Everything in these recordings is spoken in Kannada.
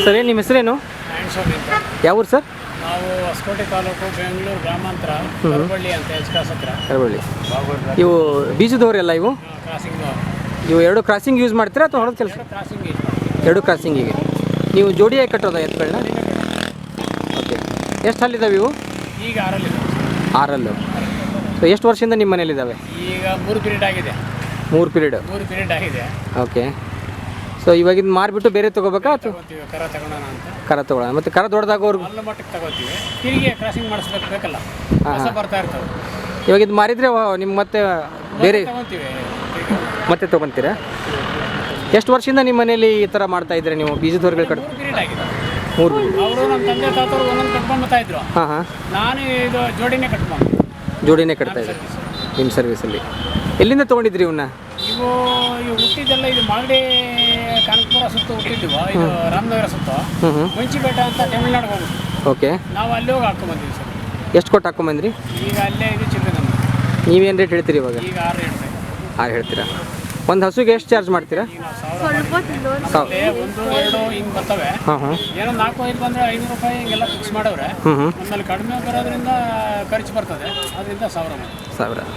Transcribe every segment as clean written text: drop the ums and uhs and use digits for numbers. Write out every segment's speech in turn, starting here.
ಸರ್ ಏನು ನಿಮ್ಮ ಹೆಸರೇನು? ಯಾವ ಊರು ಸರ್? ನಾವು ಹೊಸಕೋಟೆ ತಾಲೂಕು, ಬೆಂಗಳೂರು ಗ್ರಾಮಾಂತರ, ಕರಬಳ್ಳಿ ಅಂತ ಹತ್ರ. ಕರಬಳ್ಳಿ. ಇವು ಬೀಜದವರೆಲ್ಲ ಇವು ಕ್ರಾಸಿಂಗ್. ಇವು ಎರಡು ಕ್ರಾಸಿಂಗ್ ಯೂಸ್ ಮಾಡ್ತೀರಾ ಅಥವಾ ಹೊರದು ಕೆಲಸ? ಕ್ರಾಸಿಂಗ್. ಎರಡು ಕ್ರಾಸಿಂಗಿಗೆ ನೀವು ಜೋಡಿಯಾಗಿ ಕಟ್ಟೋದ ಎತ್ತುಗಳನ್ನ? ಓಕೆ. ಎಷ್ಟು ಹಲ್ಲಿದ್ದಾವೆ ಇವು? ಈಗ 6 6 ಸೊ ಎಷ್ಟು ವರ್ಷದಿಂದ ನಿಮ್ಮ ಮನೇಲಿದ್ದಾವೆ? ಈಗ 3 ಪೀರಿಯಡ್ ಆಗಿದೆ. 3 ಪೀರಿಯಡ್ ಆಗಿದೆ. ಓಕೆ. ಸೊ ಇವಾಗ ಇದು ಮಾರಿಬಿಟ್ಟು ಬೇರೆ ತೊಗೋಬೇಕಾ ಅಥವಾ ಕರ ತಗೊಳ್ಳೋಣ ಅಂತ? ಕರ ತೊಗೊಳ್ಳೋಣ. ಮತ್ತು ಕರ ದೊಡ್ಡದಾಗೋರ್ಗು ಅಲ್ಲ ಮಟ್ಟಕ್ಕೆ ತಗೋತೀವಿ. ತಿರುಗಿ ಕ್ರಾಸಿಂಗ್ ಮಾಡಿಸ್ಬೇಕು, ಬೇಕಲ್ಲ, ಹೊಸ ಬರ್ತಾ ಇರ್ತವೆ. ಇವಾಗ ಇದು ಮಾರಿದರೆ ನಿಮ್ಗೆ ಮತ್ತೆ ಬೇರೆ ತಗೊತೀವಿ, ಮತ್ತೆ ತೊಗೊತೀರಾ? ಎಷ್ಟು ವರ್ಷದಿಂದ ನಿಮ್ಮ ಮನೇಲಿ ಈ ಥರ ಮಾಡ್ತಾ ಇದ್ದೀರಾ ನೀವು ಬೀಜದವರೆಗಳು ಕಟ್? 3 ಪೀರಿಯಡ್ ಆಗಿದೆ. 3 ಪೀರಿಯಡ್. ಅವರು ನಮ್ಮ ತಂದೆ ತಾತವ್ರು ಒಂದೊಂದು ಕಟ್ಕೊಂಡು ಬರ್ತಾ ಇದ್ರು. ಹಾಂ. ನಾನು ಇದು ಜೋಡಿನೇ ಕಟ್ಕೊಂಡು. ಜೋಡಿನೇ ಕಟ್ತಾ ಇದ್ದೀರಿ ನಿಮ್ಮ ಸರ್ವಿಸಲ್ಲಿ. ಎಲ್ಲಿಂದ ತೊಗೊಂಡಿದ್ರಿ ಇವನ್ನ? ಇವು ಹುಟ್ಟಿದ್ದೆಲ್ಲ ಇದು ಮಾಗಡಿ ಕಾನಕಪುರ ಸುತ್ತ ಹುಟ್ಟಿದ್ವು. ಇದು ರಾಮನಗರ ಸುತ್ತ ಮುಂಚಿಪೇಟ ಅಂತ ತಮಿಳ್ನಾಡಿಗೆ ಹೋಗುದು. ಓಕೆ. ನಾವು ಅಲ್ಲಿ ಹೋಗಿ ಹಾಕೊಂಡ್ಬಂದಿವಿ ಸರ್. ಎಷ್ಟು ಕೊಟ್ಟು ಹಾಕೊಂಬಂದ್ರಿ? ಈಗ ಅಲ್ಲೇ ಇದು ಚಿಲ್ಲರೆ ನಮ್ಮದು. ನೀವೇನು ರೇಟ್ ಹೇಳ್ತೀರಿ ಇವಾಗ? ಈಗ 6 ಹೇಳ್ತಾ ಇದ್ದೀವಿ. 6 ಹೇಳ್ತೀರಾ? ಒಂದು ಹಸುಗೆ ಎಷ್ಟು ಚಾರ್ಜ್ ಮಾಡ್ತೀರಾ? ಈಗ 1, 2 ಹಿಂಗೆ ಬರ್ತವೆ. ಏನೋ 4-5 ಬಂದರೆ 500 ರೂಪಾಯಿ ಹಿಂಗೆಲ್ಲ ಫಿಕ್ಸ್ ಮಾಡವ್ರೆ. ನಮ್ಮಲ್ಲಿ ಕಡಿಮೆ ಬರೋದ್ರಿಂದ ಖರ್ಚು ಬರ್ತದೆ, ಅದರಿಂದ 1000.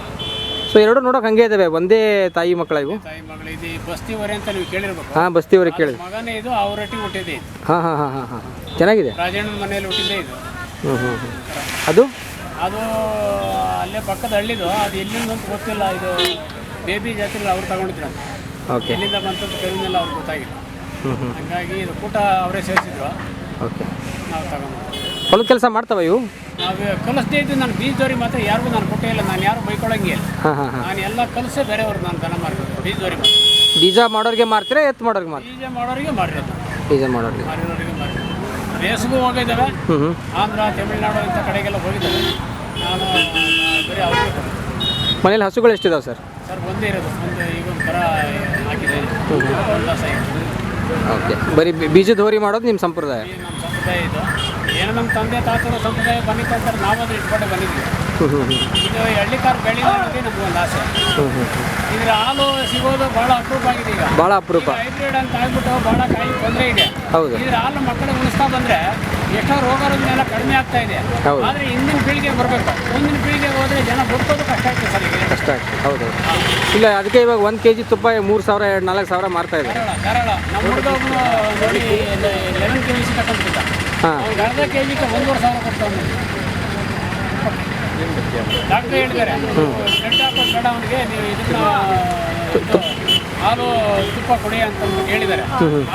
ಸೊ ಎರಡು ನೋಡೋಕೆ ಹಂಗೆ ಇದ್ದಾವೆ, ಒಂದೇ ತಾಯಿ ಮಕ್ಕಳ ಇವು? ತಾಯಿ ಮಗಳು. ಇದು ಬಸ್ತಿವರೆ ಅಂತ ನೀವು ಕೇಳಿರ್ಬೇಕು. ಹಾಂ, ಬಸ್ತಿವರೆಗೆ ಕೇಳಿದೆ. ಮಗನೇ ಇದು, ಅವರೊಟ್ಟಿಗೆ ಹುಟ್ಟಿದೆ. ಹಾಂ. ಚೆನ್ನಾಗಿದೆ. ರಾಜಣ್ಣನ ಮನೆಯಲ್ಲಿ ಹುಟ್ಟಿದ್ದೆ ಇದು. ಅದು ಅಲ್ಲೇ ಪಕ್ಕದ ಹಳ್ಳಿದು. ಅದು ಎಲ್ಲಿಂದ ಅಂತ ಗೊತ್ತಿಲ್ಲ. ಇದು ಬೇಬಿ ಜಾತ್ರೆ ಅವ್ರು ತಗೊಂಡಿದ್ರು. ಓಕೆ. ಎಲ್ಲಿಂದ ಬಂತದ್ದು ಕೆಲವನ್ನೆಲ್ಲ ಅವ್ರಿಗೆ ಗೊತ್ತಾಗಿಲ್ಲ. ಹಾಗಾಗಿ ಇದು ಕೂಟ ಅವರೇ ಸೇರಿಸಿದ್ರು. ಓಕೆ. ನಾವು ತಗೊಂಡು ಹೊಲದ ಕೆಲಸ ಮಾಡ್ತಾವ ಇವು? ನಾವು ಕಲಿಸ್ದೇ ಇದ್ದು. ನಾನು ಬೀಜದವ್ರಿಗೆ ಮಾತ್ರ ಯಾರಿಗೂ ನಾನು ಕೊಟ್ಟೇ ಇಲ್ಲ. ನಾನು ಯಾರು ಬೈಕೊಳ್ಳಂಗೆ ಇಲ್ಲ. ನಾನು ಎಲ್ಲ ಕಲಿಸೇ ಬೇರೆಯವ್ರು ನಾನು ದನ ಮಾಡ್ಬೇಕು. ಬೀಜದವ್ರಿಗೆ ಬೀಜ ಮಾಡೋರಿಗೆ ಮಾರ್ತೀರಾ, ಎತ್ತು ಮಾಡೋರಿಗೆ ಮಾರ್ತೀರಾ? ಬೀಜ ಮಾಡೋರಿಗೆ ಮಾರಿರೋದು. ಬೀಜ ಮಾಡೋರಿಗೆ ಮಾರಿರೋರಿಗೆ ರೇಸ್ಗೂ ಹೋಗಿದ್ದಾವೆ. ಆಂಧ್ರ, ತಮಿಳ್ನಾಡು ಇಂಥ ಕಡೆಗೆಲ್ಲ ಹೋಗಿದ್ದಾವೆ. ನಾನು ಬರೀ ಅವ್ರಿಗೆ ಕೊಡ್ತೀನಿ. ಮನೇಲಿ ಹಸುಗಳು ಎಷ್ಟಿದಾವೆ ಸರ್? ಸರ್ ಒಂದೇ ಇರೋದು. ಈಗ ಒಂದು ಕರ ಹಾಕಿದೆ. ಓಕೆ. ಬರೀ ಬೀಜದ ಹೋರಿ ಮಾಡೋದು ನಿಮ್ಮ ಸಂಪ್ರದಾಯ? ನಮ್ಮ ಸಂಪ್ರದಾಯ ಇದು. ಏನೋ ನಮ್ಮ ತಂದೆ ತಾತರ ಸಂಪ್ರದಾಯ ಬಂದಿತ್ತು ಅಂತಾರೆ. ನಾವದು ಇಟ್ಕೊಂಡೆ ಬಂದಿದ್ವಿ. ಇದು ಹಳ್ಳಿಕಾರ್ ಬೆಳೆ ಅನ್ನೋದೇ ನಮಗೊಂದು ಆಸೆ. ಇದ್ರ ಹಾಲು ಸಿಗೋದು ಭಾಳ ಅಪರೂಪ ಆಗಿದೆ. ಈಗ ಭಾಳ ಅಪರೂಪ. ಹೈಬ್ರಿಡ್ ಅಂತ ಆಗ್ಬಿಟ್ಟು ಭಾಳ ಕಾಯಿ ತೊಂದರೆ ಇದೆ. ಹೌದು. ಇದ್ರ ಹಾಲು ಮಕ್ಕಳಿಗೆ ಉಣಿಸ್ತಾ ಬಂದರೆ ಎಷ್ಟೋ ರೋಗರುಜಿನೆಲ್ಲ ಕಡಿಮೆ ಆಗ್ತಾ ಇದೆ. ಆದರೆ ಹಿಂದಿನ ಪೀಳಿಗೆಗೆ ಬರಬೇಕು. ಮುಂದಿನ ಪೀಳಿಗೆಗೆ ಹೋದರೆ ಜನ ಬದುಕೋದು ಕಷ್ಟ ಆಗ್ತದೆ ಸರ್. ಈಗ ಕಷ್ಟ ಆಗ್ತದೆ. ಹೌದು. ಇಲ್ಲ, ಅದಕ್ಕೆ ಇವಾಗ 1 kg ತುಪ್ಪ 3,000 4,000 ಮಾರ್ತಾ ಇದೆ. ಧಾರಾಳ. ನಮ್ಮ ಹುಡುಗನು ನೋಡಿ 11 kg ತಗೊಂಡಿದ್ದ. ಅವ್ನಿಗೆ ಅರ್ಧ kgಕ್ಕೆ 1,500 ಕೊಡ್ತಾವೆ. ಡಾಕ್ಟ್ರ್ ಹೇಳಿದ್ದಾರೆ, ಬ್ಲಡ್ ಹಾಕೋದು ಬೇಡ ಅವನಿಗೆ, ನೀವು ಇದನ್ನ ಹಾಲು ತುಪ್ಪ ಕೊಡಿ ಅಂತ ಹೇಳಿದ್ದಾರೆ.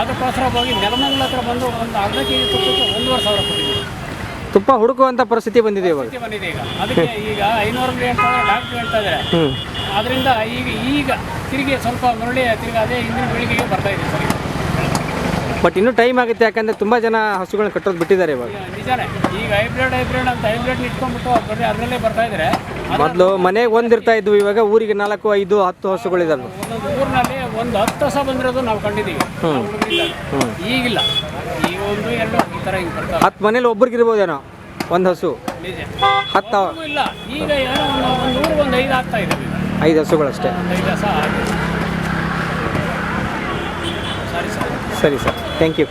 ಅದಕ್ಕೋಸ್ಕರ ಹೋಗಿ ನೆಲಮಂಗಲ ಹತ್ರ ಬಂದು ಒಂದು ಅರ್ಧ kg ತುಪ್ಪಕ್ಕೆ 1,500 ಕೊಟ್ಟಿದ್ದೀವಿ. ತುಪ್ಪ ಹುಡುಕುವಂಥ ಪರಿಸ್ಥಿತಿ ಬಂದಿದೆ ಇವಾಗ. ಬಂದಿದೆ ಈಗ. ಅದಕ್ಕೆ ಈಗ 500 ಹೇಳ್ತಾರೆ, ಡಾಕ್ಟ್ರು ಹೇಳ್ತಾ ಇದ್ದಾರೆ. ಅದರಿಂದ ಈಗ ತಿರುಗಿ ಸ್ವಲ್ಪ ಮರಳಿ ತಿರುಗಿ ಅದೇ ಹಿಂದಿನ ಪೀಳಿಗೆಗೆ ಬರ್ತಾ ಇದೆ ಸರ್. ಬಟ್ ಇನ್ನೂ ಟೈಮ್ ಆಗುತ್ತೆ, ಯಾಕಂದರೆ ತುಂಬ ಜನ ಹಸುಗಳನ್ನ ಕಟ್ಟೋದು ಬಿಟ್ಟಿದ್ದಾರೆ ಇವಾಗ. ನಿಜಾನೇ. ಈಗ ಹೈಬ್ರಿಡ್ ಅಂತ ಹೈಬ್ರಿಡ್ ಇಟ್ಕೊಂಡ್ಬಿಟ್ಟು ಬರೀ ಅದರಲ್ಲೇ ಬರ್ತಾ ಇದ್ದಾರೆ. ಮೊದಲು ಮನೆಗೆ ಒಂದಿರ್ತಾ ಇದ್ವು, ಇವಾಗ ಊರಿಗೆ 4, 5, 10 ಹಸುಗಳಿದಾವೆ. ಒಂದೊಂದು ಊರಿನಲ್ಲಿ ಒಂದು 10 ಹಸ ಬಂದಿರೋದು ನಾವು ಕಂಡಿದ್ದೀವಿ. ಈಗಿಲ್ಲ. ಈಗ 1, 2 ಈ ಥರ ಹಿಂಗೆ ಬರ್ತಾರೆ. 10 ಮನೇಲಿ ಒಬ್ರಿಗಿರ್ಬೋದೇನೋ ಒಂದು ಹಸು. ನಿಜ. 10 ಇಲ್ಲ. ಈಗ ಏನೋ ಒಂದು ಊರಿಗೆ ಒಂದು 5 ಆಗ್ತಾ ಇದ್ದಾವೆ. 5 ಹಸುಗಳಷ್ಟೇ. 5 ಹಸ ಆಗಿದೆ. ಸರಿ ಸರ್. ಸರಿ ಸರ್, ಥ್ಯಾಂಕ್ ಯು.